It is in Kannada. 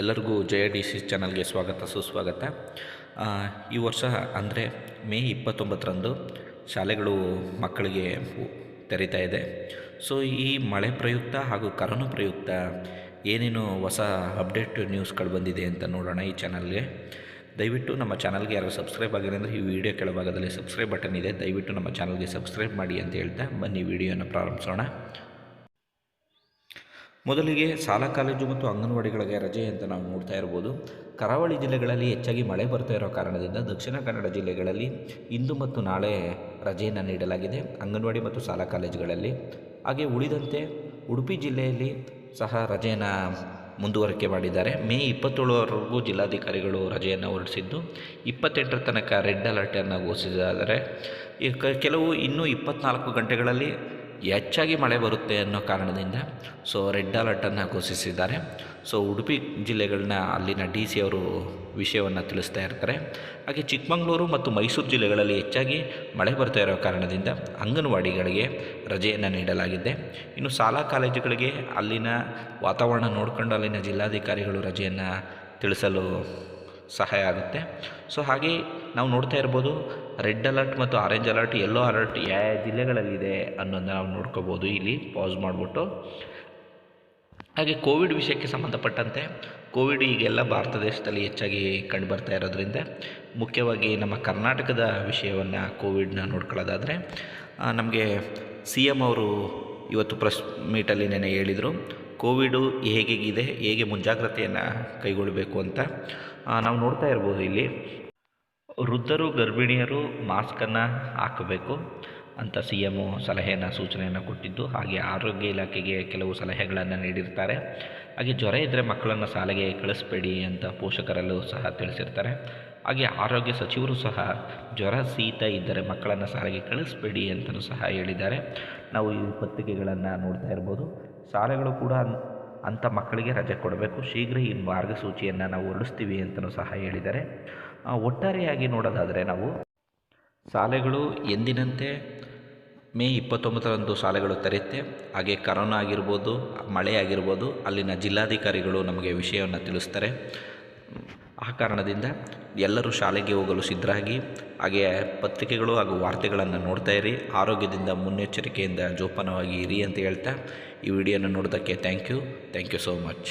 ಎಲ್ಲರಿಗೂ ಜಯ ಡಿ ಸಿ ಚಾನಲ್ಗೆ ಸ್ವಾಗತ ಸುಸ್ವಾಗತ. ಈ ವರ್ಷ ಅಂದರೆ ಮೇ 29ರಂದು ಶಾಲೆಗಳು ಮಕ್ಕಳಿಗೆ ತೆರೀತಾ ಇದೆ. ಸೊ ಈ ಮಳೆ ಪ್ರಯುಕ್ತ ಹಾಗೂ ಕರೋನಾ ಪ್ರಯುಕ್ತ ಏನೇನು ಹೊಸ ಅಪ್ಡೇಟ್ ನ್ಯೂಸ್ಗಳು ಬಂದಿದೆ ಅಂತ ನೋಡೋಣ ಈ ಚಾನಲ್ಗೆ. ದಯವಿಟ್ಟು ನಮ್ಮ ಚಾನಲ್ಗೆ ಯಾರು ಸಬ್ಸ್ಕ್ರೈಬ್ ಆಗಿಲ್ಲ ಅಂದರೆ ಈ ವಿಡಿಯೋ ಕೆಳಭಾಗದಲ್ಲಿ ಸಬ್ಸ್ಕ್ರೈಬ್ ಬಟನ್ ಇದೆ, ದಯವಿಟ್ಟು ನಮ್ಮ ಚಾನಲ್ಗೆ ಸಬ್ಸ್ಕ್ರೈಬ್ ಮಾಡಿ ಅಂತ ಹೇಳ್ತಾ ಬನ್ನಿ ವಿಡಿಯೋನ ಪ್ರಾರಂಭಿಸೋಣ. ಮೊದಲಿಗೆ ಶಾಲಾ ಕಾಲೇಜು ಮತ್ತು ಅಂಗನವಾಡಿಗಳಿಗೆ ರಜೆ ಅಂತ ನಾವು ನೋಡ್ತಾ ಇರ್ಬೋದು. ಕರಾವಳಿ ಜಿಲ್ಲೆಗಳಲ್ಲಿ ಹೆಚ್ಚಾಗಿ ಮಳೆ ಬರ್ತಾ ಇರೋ ಕಾರಣದಿಂದ ದಕ್ಷಿಣ ಕನ್ನಡ ಜಿಲ್ಲೆಗಳಲ್ಲಿ ಇಂದು ಮತ್ತು ನಾಳೆ ರಜೆಯನ್ನು ನೀಡಲಾಗಿದೆ ಅಂಗನವಾಡಿ ಮತ್ತು ಶಾಲಾ ಕಾಲೇಜುಗಳಲ್ಲಿ. ಹಾಗೆ ಉಳಿದಂತೆ ಉಡುಪಿ ಜಿಲ್ಲೆಯಲ್ಲಿ ಸಹ ರಜೆಯನ್ನು ಮುಂದುವರಿಕೆ ಮಾಡಿದ್ದಾರೆ. ಮೇ 27ರವರೆಗೂ ಜಿಲ್ಲಾಧಿಕಾರಿಗಳು ರಜೆಯನ್ನು ಹೊರಡಿಸಿದ್ದು 28ರ ತನಕ ರೆಡ್ ಅಲರ್ಟನ್ನು ಘೋಷಿಸಿದ್ದಾರೆ. ಕೆಲವು ಇನ್ನೂ 24 ಗಂಟೆಗಳಲ್ಲಿ ಹೆಚ್ಚಾಗಿ ಮಳೆ ಬರುತ್ತೆ ಅನ್ನೋ ಕಾರಣದಿಂದ ರೆಡ್ ಅಲರ್ಟನ್ನು ಘೋಷಿಸಿದ್ದಾರೆ. ಉಡುಪಿ ಜಿಲ್ಲೆಗಳನ್ನ ಅಲ್ಲಿನ ಡಿ ಸಿ ಅವರು ವಿಷಯವನ್ನು ತಿಳಿಸ್ತಾ ಇರ್ತಾರೆ. ಹಾಗೆ ಚಿಕ್ಕಮಗಳೂರು ಮತ್ತು ಮೈಸೂರು ಜಿಲ್ಲೆಗಳಲ್ಲಿ ಹೆಚ್ಚಾಗಿ ಮಳೆ ಬರ್ತಾ ಇರೋ ಕಾರಣದಿಂದ ಅಂಗನವಾಡಿಗಳಿಗೆ ರಜೆಯನ್ನು ನೀಡಲಾಗಿದೆ. ಇನ್ನು ಶಾಲಾ ಕಾಲೇಜುಗಳಿಗೆ ಅಲ್ಲಿನ ವಾತಾವರಣ ನೋಡಿಕೊಂಡು ಅಲ್ಲಿನ ಜಿಲ್ಲಾಧಿಕಾರಿಗಳು ರಜೆಯನ್ನು ತಿಳಿಸಲು ಸಹಾಯ ಆಗುತ್ತೆ. ಹಾಗೆ ನಾವು ನೋಡ್ತಾ ಇರ್ಬೋದು, ರೆಡ್ ಅಲರ್ಟ್ ಮತ್ತು ಆರೆಂಜ್ ಅಲರ್ಟ್, ಯೆಲ್ಲೋ ಅಲರ್ಟ್ ಯಾವ ಜಿಲ್ಲೆಗಳಲ್ಲಿದೆ ಅನ್ನೋದನ್ನ ನಾವು ನೋಡ್ಕೋಬೋದು ಇಲ್ಲಿ ಪಾಸ್ ಮಾಡಿಬಿಟ್ಟು. ಹಾಗೆ ಕೋವಿಡ್ ವಿಷಯಕ್ಕೆ ಸಂಬಂಧಪಟ್ಟಂತೆ ಕೋವಿಡ್ ಈಗೆಲ್ಲ ಭಾರತ ದೇಶದಲ್ಲಿ ಹೆಚ್ಚಾಗಿ ಕಂಡುಬರ್ತಾ ಇರೋದ್ರಿಂದ ಮುಖ್ಯವಾಗಿ ನಮ್ಮ ಕರ್ನಾಟಕದ ವಿಷಯವನ್ನು ಕೋವಿಡ್ನ ನೋಡ್ಕೊಳ್ಳೋದಾದರೆ ನಮಗೆ CM ಅವರು ಇವತ್ತು ಪ್ರೆಸ್ ಮೀಟಲ್ಲಿ ನೆನೆ ಹೇಳಿದರು, ಕೋವಿಡು ಹೇಗಿದೆ, ಹೇಗೆ ಮುಂಜಾಗ್ರತೆಯನ್ನು ಕೈಗೊಳ್ಳಬೇಕು ಅಂತ. ನಾವು ನೋಡ್ತಾ ಇರ್ಬೋದು ಇಲ್ಲಿ ವೃದ್ಧರು ಗರ್ಭಿಣಿಯರು ಮಾಸ್ಕನ್ನು ಹಾಕಬೇಕು ಅಂತ CM ಸಲಹೆಯನ್ನು ಸೂಚನೆಯನ್ನು ಕೊಟ್ಟಿದ್ದು. ಹಾಗೆ ಆರೋಗ್ಯ ಇಲಾಖೆಗೆ ಕೆಲವು ಸಲಹೆಗಳನ್ನು ನೀಡಿರ್ತಾರೆ. ಹಾಗೆ ಜ್ವರ ಇದ್ದರೆ ಮಕ್ಕಳನ್ನು ಶಾಲೆಗೆ ಕಳಿಸ್ಬೇಡಿ ಅಂತ ಪೋಷಕರಲ್ಲೂ ಸಹ ತಿಳಿಸಿರ್ತಾರೆ. ಹಾಗೆ ಆರೋಗ್ಯ ಸಚಿವರು ಸಹ ಜ್ವರ ಶೀತ ಇದ್ದರೆ ಮಕ್ಕಳನ್ನು ಶಾಲೆಗೆ ಕಳಿಸ್ಬೇಡಿ ಅಂತಲೂ ಸಹ ಹೇಳಿದ್ದಾರೆ. ನಾವು ಈ ಪತ್ರಿಕೆಗಳನ್ನು ನೋಡ್ತಾ ಇರ್ಬೋದು. ಶಾಲೆಗಳು ಕೂಡ ಅಂಥ ಮಕ್ಕಳಿಗೆ ರಜೆ ಕೊಡಬೇಕು, ಶೀಘ್ರ ಈ ಮಾರ್ಗಸೂಚಿಯನ್ನು ನಾವು ಹೊರಡಿಸ್ತೀವಿ ಅಂತಲೂ ಸಹ ಹೇಳಿದ್ದಾರೆ. ಒಟ್ಟಾರೆಯಾಗಿ ನೋಡೋದಾದರೆ ನಾವು ಶಾಲೆಗಳು ಎಂದಿನಂತೆ ಮೇ 29ರಂದು ಶಾಲೆಗಳು ತೆರೆಯುತ್ತೆ. ಹಾಗೆ ಕರೋನಾ ಆಗಿರ್ಬೋದು, ಮಳೆ ಆಗಿರ್ಬೋದು, ಅಲ್ಲಿನ ಜಿಲ್ಲಾಧಿಕಾರಿಗಳು ನಮಗೆ ವಿಷಯವನ್ನು ತಿಳಿಸ್ತಾರೆ. ಆ ಕಾರಣದಿಂದ ಎಲ್ಲರೂ ಶಾಲೆಗೆ ಹೋಗಲು ಸಿದ್ಧರಾಗಿ ಹಾಗೆ ಪತ್ರಿಕೆಗಳು ಹಾಗೂ ವಾರ್ತೆಗಳನ್ನು ನೋಡ್ತಾ ಇರಿ. ಆರೋಗ್ಯದಿಂದ ಮುನ್ನೆಚ್ಚರಿಕೆಯಿಂದ ಜೋಪಾನವಾಗಿ ಇರಿ ಅಂತ ಹೇಳ್ತಾ ಈ ವಿಡಿಯೋನ ನೋಡೋದಕ್ಕೆ ಥ್ಯಾಂಕ್ ಯು ಸೋ ಮಚ್.